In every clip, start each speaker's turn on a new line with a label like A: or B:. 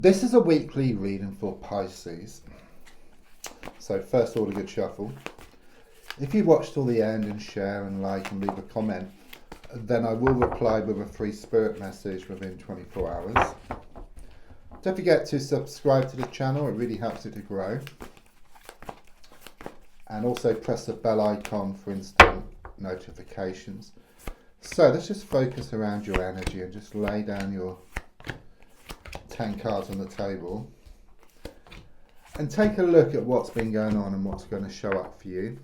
A: This is a weekly reading for Pisces. So first of all, a good shuffle. If you watched till the end and share and like and leave a comment, then I will reply with a free spirit message within 24 hours. Don't forget to subscribe to the channel, it really helps it to grow. And also press the bell icon for instant notifications. So let's just focus around your energy and just lay down your 10 cards on the table and take a look at what's been going on and what's going to show up for you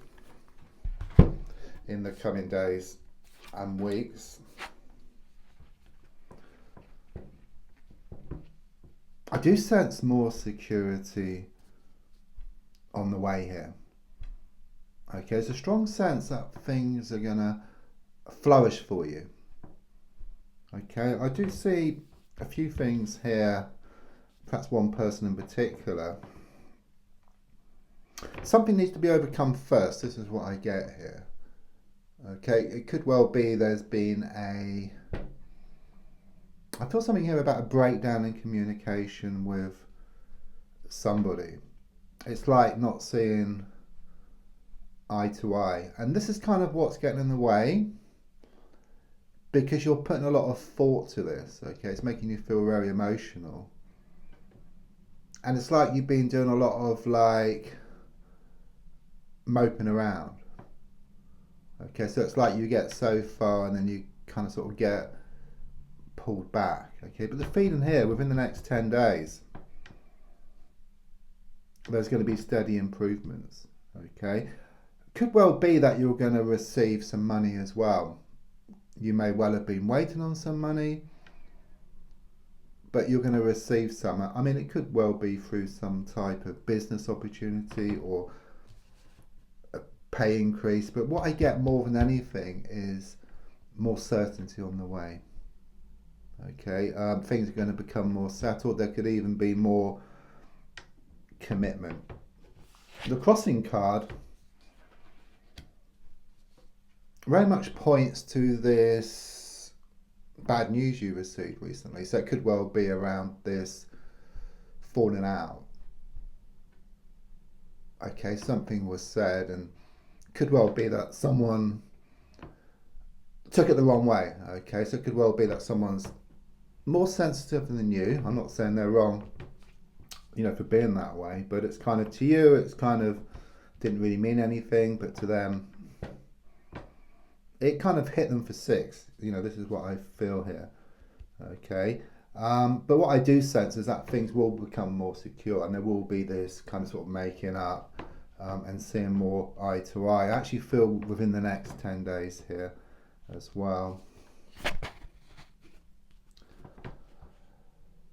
A: in the coming days and weeks. I do sense more security on the way here. Okay, there's a strong sense that things are going to flourish for you. Okay, I do see a few things here, perhaps one person in particular. Something needs to be overcome first. This is what I get here. Okay, it could well be there's been I feel something here about a breakdown in communication with somebody. It's like not seeing eye to eye. And this is kind of what's getting in the way, because you're putting a lot of thought to this. Okay, it's making you feel very emotional. And it's like you've been doing a lot of like moping around. Okay, so it's like you get so far and then you kind of sort of get pulled back. Okay, but the feeling here, within the next 10 days, there's going to be steady improvements. Okay, could well be that you're going to receive some money as well. You may well have been waiting on some money, but you're going to receive some. I mean, it could well be through some type of business opportunity or a pay increase. But what I get more than anything is more certainty on the way. Okay, things are going to become more settled. There could even be more commitment. The crossing card very much points to this bad news you received recently. So it could well be around this falling out. Okay, something was said and could well be that someone took it the wrong way. Okay, so it could well be that someone's more sensitive than you. I'm not saying they're wrong, for being that way, but it's kind of, to you, it's kind of didn't really mean anything, but to them, it kind of hit them for six. This is what I feel here. Okay. But what I do sense is that things will become more secure and there will be this kind of sort of making up and seeing more eye to eye. I actually feel within the next 10 days here as well.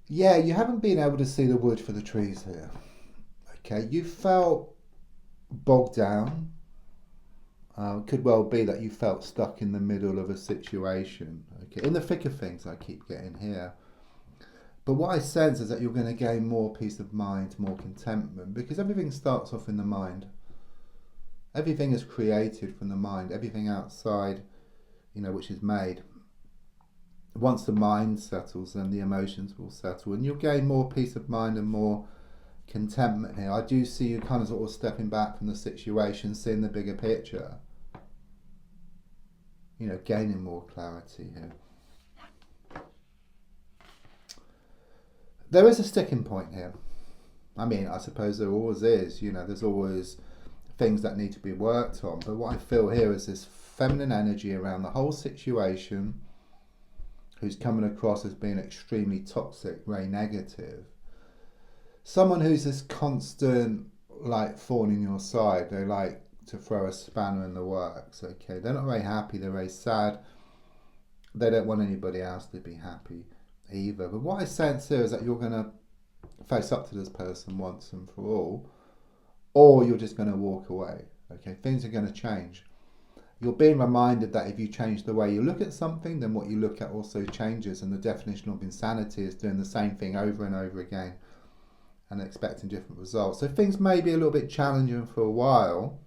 A: Yeah, you haven't been able to see the wood for the trees here. Okay, you felt bogged down. Could well be that you felt stuck in the middle of a situation. Okay, in the thick of things, I keep getting here. But what I sense is that you're going to gain more peace of mind, more contentment, because everything starts off in the mind. Everything is created from the mind. Everything outside, which is made. Once the mind settles, then the emotions will settle, and you'll gain more peace of mind and more contentment here. I do see you kind of sort of stepping back from the situation, seeing the bigger picture. Gaining more clarity here. There is a sticking point here. I mean, I suppose there always is. There's always things that need to be worked on. But what I feel here is this feminine energy around the whole situation, who's coming across as being extremely toxic, very negative. Someone who's this constant, like, thorn in your side. They like to throw a spanner in the works. Okay, they're not very happy. They're very sad. They don't want anybody else to be happy either. But what I sense here is that you're going to face up to this person once and for all, or you're just going to walk away. Okay, things are going to change. You're being reminded that if you change the way you look at something, then what you look at also changes, and the definition of insanity is doing the same thing over and over again and expecting different results. So things may be a little bit challenging for a while,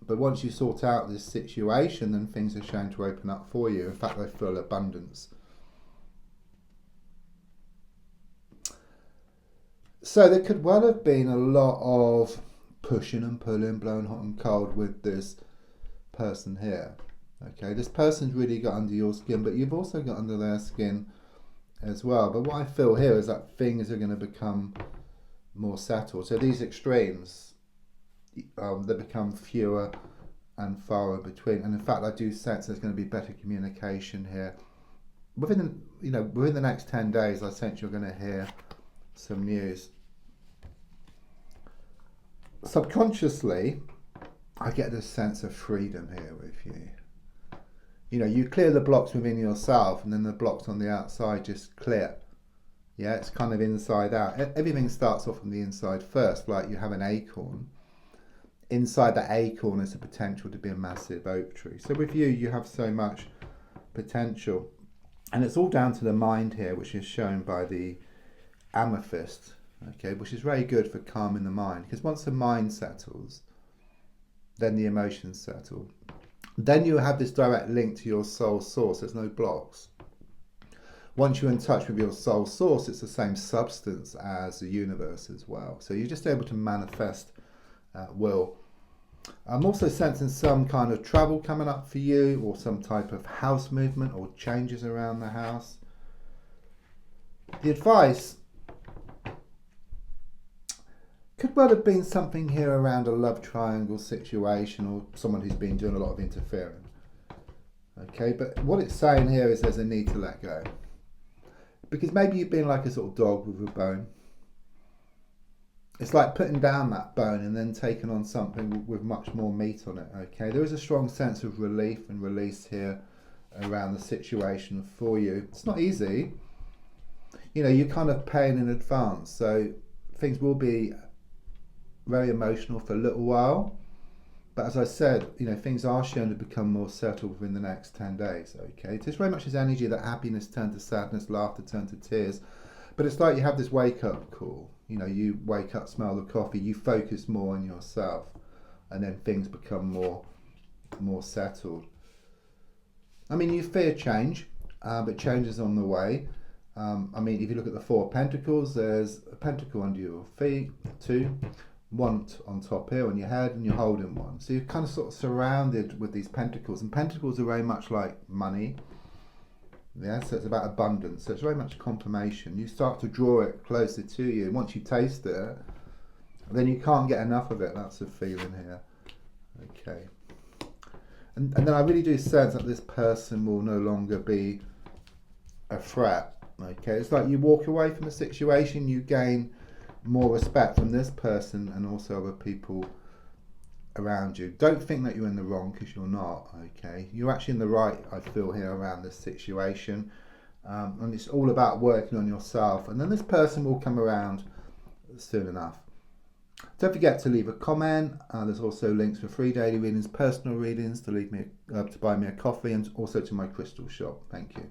A: but once you sort out this situation, then things are shown to open up for you. In fact, they feel abundance. So there could well have been a lot of pushing and pulling, blowing hot and cold with this person here. Okay, this person's really got under your skin, but you've also got under their skin as well. But what I feel here is that things are going to become more settled. So these extremes, they become fewer and far between. And in fact, I do sense there's going to be better communication here. Within the next 10 days, I sense you're going to hear some news. Subconsciously, I get this sense of freedom here with you. You clear the blocks within yourself, and then the blocks on the outside just clear. Yeah, it's kind of inside out. Everything starts off from the inside first, like you have an acorn. Inside that acorn is the potential to be a massive oak tree. So with you have so much potential. And it's all down to the mind here, which is shown by the amethyst, okay, which is very good for calming the mind. Because once the mind settles, then the emotions settle. Then you have this direct link to your soul source. There's no blocks. Once you're in touch with your soul source, it's the same substance as the universe as well. So you're just able to manifest at will. I'm also sensing some kind of travel coming up for you, or some type of house movement or changes around the house. The advice could well have been something here around a love triangle situation, or someone who's been doing a lot of interfering. Okay, but what it's saying here is there's a need to let go. Because maybe you've been like a sort of dog with a bone. It's like putting down that bone and then taking on something with much more meat on it, okay? There is a strong sense of relief and release here around the situation for you. It's not easy. You're kind of paying in advance, so things will be very emotional for a little while. But as I said, things are shown to become more settled within the next 10 days, okay? It is very much this energy that happiness turned to sadness, laughter turned to tears. But it's like you have this wake-up call. You wake up, smell the coffee, you focus more on yourself, and then things become more settled. You fear change, but change is on the way. If you look at the Four of Pentacles, there's a pentacle under your feet, two, one on top here on your head, and you're holding one. So you're kind of sort of surrounded with these pentacles, and pentacles are very much like money. Yeah, so it's about abundance. So it's very much confirmation. You start to draw it closer to you. Once you taste it, then you can't get enough of it. That's the feeling here. Okay. And then I really do sense that this person will no longer be a threat. Okay. It's like you walk away from the situation, you gain more respect from this person and also other people around you. Don't think that you're in the wrong, because you're not, okay? You're actually in the right, I feel, here around this situation. And it's all about working on yourself. And then this person will come around soon enough. Don't forget to leave a comment. There's also links for free daily readings, personal readings, to buy me a coffee, and also to my crystal shop. Thank you.